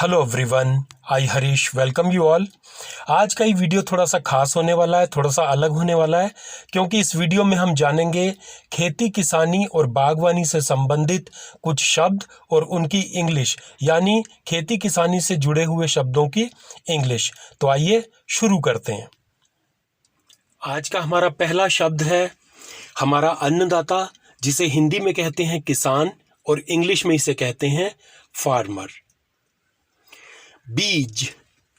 Hello everyone, I Harish welcome you all. आज का ये वीडियो थोड़ा सा खास होने वाला है, थोड़ा सा अलग होने वाला है, क्योंकि इस वीडियो में हम जानेंगे खेती किसानी और बागवानी से संबंधित कुछ शब्द और उनकी इंग्लिश, यानी खेती किसानी से जुड़े हुए शब्दों की इंग्लिश। तो आइए शुरू करते हैं। आज का हमारा पहला शब्द है हमारा अन्नदाता, जिसे हिंदी में कहते हैं किसान और इंग्लिश में इसे कहते हैं फार्मर। बीज,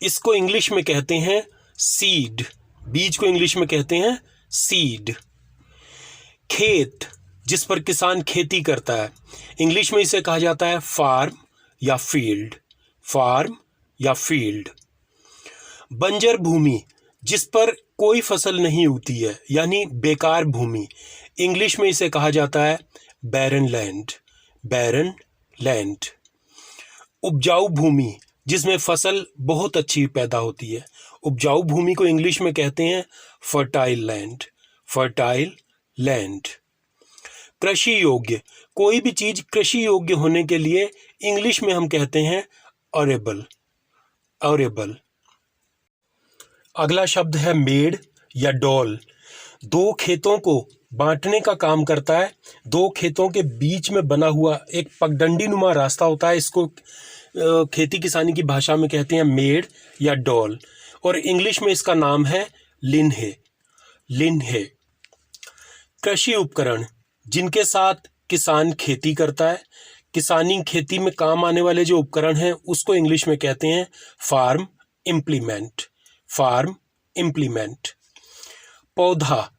इसको इंग्लिश में कहते हैं सीड। बीज को इंग्लिश में कहते हैं सीड। खेत, जिस पर किसान खेती करता है, इंग्लिश में इसे कहा जाता है फार्म या फील्ड। फार्म या फील्ड। बंजर भूमि, जिस पर कोई फसल नहीं उगती है, यानी बेकार भूमि, इंग्लिश में इसे कहा जाता है बैरन लैंड। Barren land. उपजाऊ भूमि, जिसमें फसल बहुत अच्छी पैदा होती है, उपजाऊ भूमि को इंग्लिश में कहते हैं फर्टाइल लैंड। Fertile land. कृषि योग्य, कोई भी चीज कृषि योग्य होने के लिए इंग्लिश में हम कहते हैं ऑरेबल। ऑरेबल। अगला शब्द है मेड़ या डॉल। दो खेतों को बांटने का काम करता है। दो खेतों के बीच में बना हुआ एक पगडंडी नुमा रास्ता होता है, इसको खेती किसानी की भाषा में कहते हैं मेड़ या डॉल, और इंग्लिश में इसका नाम है लिन्हे। लिन्हे। कृषि उपकरण, जिनके साथ किसान खेती करता है, किसानी खेती में काम आने वाले जो उपकरण हैं, उसको इंग्लिश में कहते हैं फार्म इम्प्लीमेंट। Farm implement. पौधा,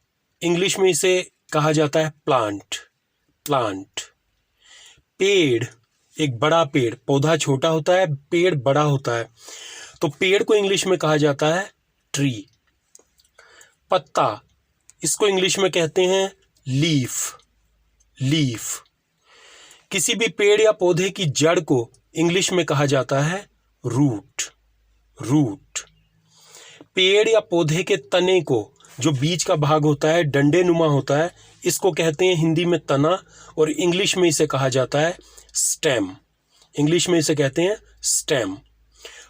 इंग्लिश में इसे कहा जाता है प्लांट। प्लांट। पेड़, एक बड़ा पेड़, पौधा छोटा होता है, पेड़ बड़ा होता है, तो पेड़ को इंग्लिश में कहा जाता है ट्री। पत्ता, इसको इंग्लिश में कहते हैं लीफ। लीफ। किसी भी पेड़ या पौधे की जड़ को इंग्लिश में कहा जाता है रूट। रूट। पेड़ या पौधे के तने को, जो बीच का भाग होता है, डंडे नुमा होता है, इसको कहते हैं हिंदी में तना, और इंग्लिश में इसे कहा जाता है स्टेम। इंग्लिश में इसे कहते हैं स्टेम।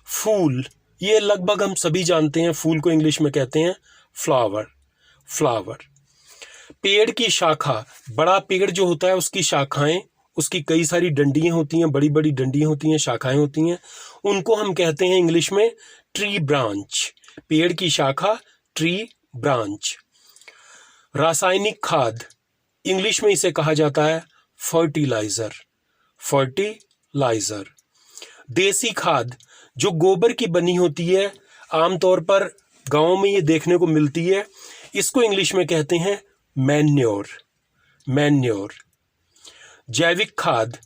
फूल, ये लगभग हम सभी जानते हैं, फूल को इंग्लिश में कहते हैं फ्लावर। फ्लावर। पेड़ की शाखा, बड़ा पेड़ जो होता है उसकी शाखाएं, उसकी कई सारी डंडियां होती हैं, बड़ी बड़ी डंडियां होती हैं, शाखाएं होती हैं, उनको हम कहते हैं इंग्लिश में ट्री ब्रांच। पेड़ की शाखा ट्री ब्रांच। रासायनिक खाद, इंग्लिश में इसे कहा जाता है फर्टिलाइजर। फर्टिलाइजर। देसी खाद, जो गोबर की बनी होती है, आमतौर पर गांव में ये देखने को मिलती है, इसको इंग्लिश में कहते हैं मैन्योर। मैन्योर। जैविक खाद,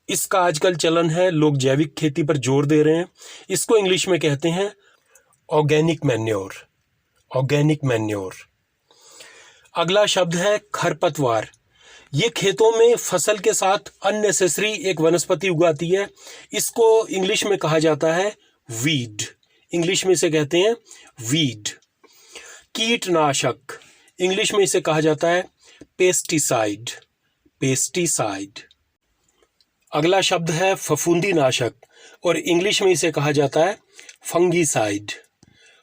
इसका आजकल चलन है, लोग जैविक खेती पर जोर दे रहे हैं, इसको इंग्लिश में कहते हैं ऑर्गेनिक मैन्योर। Organic manure. अगला शब्द है खरपतवार। ये खेतों में फसल के साथ अननेसेसरी एक वनस्पति उगाती है, इसको इंग्लिश में कहा जाता है वीड। इंग्लिश में इसे कहते हैं वीड। कीटनाशक, इंग्लिश में इसे कहा जाता है पेस्टिसाइड। पेस्टिसाइड। अगला शब्द है फफूंदी नाशक, और इंग्लिश में इसे कहा जाता है फंगीसाइड।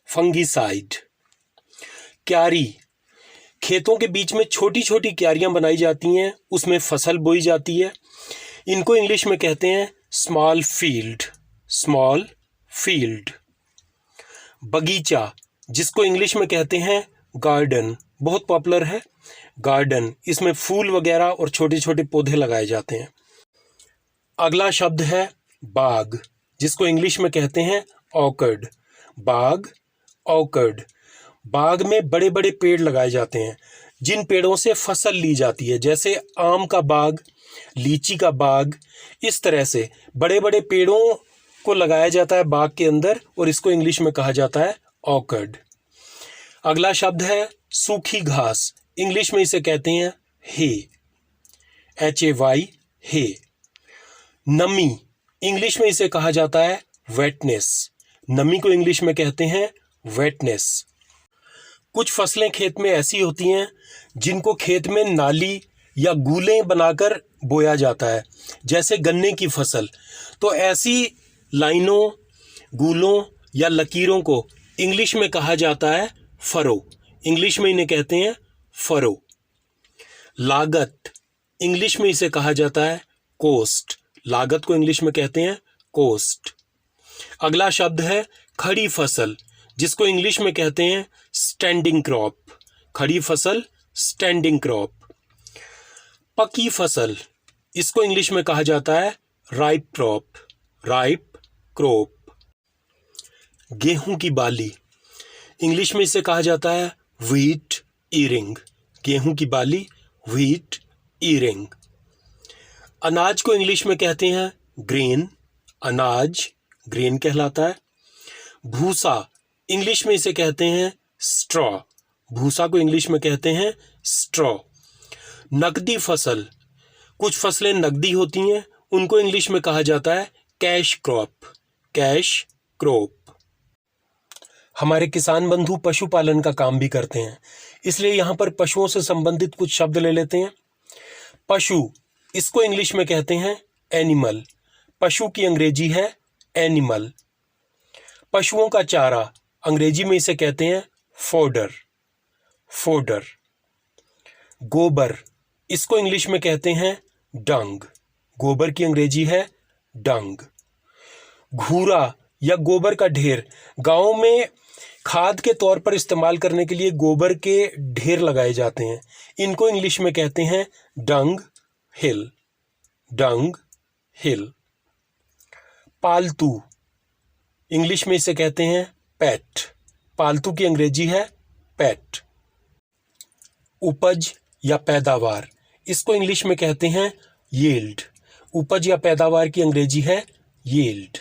फंगीसाइड। क्यारी, खेतों के बीच में छोटी छोटी क्यारियां बनाई जाती हैं, उसमें फसल बोई जाती है, इनको इंग्लिश में कहते हैं स्मॉल फील्ड। Small field. बगीचा, जिसको इंग्लिश में कहते हैं गार्डन, बहुत पॉपुलर है गार्डन, इसमें फूल वगैरह और छोटे छोटे पौधे लगाए जाते हैं। अगला शब्द है बाग, जिसको इंग्लिश में कहते हैं ऑर्किड। बाग, ऑर्किड। बाग में बड़े बड़े पेड़ लगाए जाते हैं, जिन पेड़ों से फसल ली जाती है, जैसे आम का बाग, लीची का बाग, इस तरह से बड़े बड़े पेड़ों को लगाया जाता है बाग के अंदर, और इसको इंग्लिश में कहा जाता है ऑर्किड। अगला शब्द है सूखी घास, इंग्लिश में इसे कहते हैं हे। HAY, हे। नमी, इंग्लिश में इसे कहा जाता है वेटनेस। नमी को इंग्लिश में कहते हैं वेटनेस। कुछ फसलें खेत में ऐसी होती हैं जिनको खेत में नाली या गूलें बनाकर बोया जाता है, जैसे गन्ने की फसल। तो ऐसी लाइनों, गोलों या लकीरों को इंग्लिश में कहा जाता है फरो। इंग्लिश में इन्हें कहते हैं फरो। लागत, इंग्लिश में इसे कहा जाता है कोस्ट। लागत को इंग्लिश में कहते हैं कोस्ट। अगला शब्द है खड़ी फसल, जिसको इंग्लिश में कहते हैं स्टैंडिंग क्रॉप। खड़ी फसल, स्टैंडिंग क्रॉप। पकी फसल, इसको इंग्लिश में कहा जाता है राइप क्रॉप। Ripe crop. गेहूं की बाली, इंग्लिश में इसे कहा जाता है व्हीट ईयरिंग। गेहूं की बाली, व्हीट ईयरिंग। अनाज को इंग्लिश में कहते हैं ग्रेन। अनाज, ग्रेन कहलाता है। भूसा, इंग्लिश में इसे कहते हैं स्ट्रॉ। भूसा को इंग्लिश में कहते हैं स्ट्रॉ। नकदी फसल, कुछ फसलें नकदी होती हैं, उनको इंग्लिश में कहा जाता है कैश क्रॉप। Cash crop. हमारे किसान बंधु पशुपालन का काम भी करते हैं, इसलिए यहां पर पशुओं से संबंधित कुछ शब्द ले लेते हैं। पशु, इसको इंग्लिश में कहते हैं एनिमल। पशु की अंग्रेजी है एनिमल। पशुओं का चारा, अंग्रेजी में इसे कहते हैं फोडर। फोडर। गोबर, इसको इंग्लिश में कहते हैं डंग। गोबर की अंग्रेजी है डंग। घूरा या गोबर का ढेर, गांव में खाद के तौर पर इस्तेमाल करने के लिए गोबर के ढेर लगाए जाते हैं, इनको इंग्लिश में कहते हैं डंग हिल। डंग हिल। पालतू, इंग्लिश में इसे कहते हैं पेट। पालतू की अंग्रेजी है पेट। उपज या पैदावार, इसको इंग्लिश में कहते हैं यील्ड। उपज या पैदावार की अंग्रेजी है यील्ड।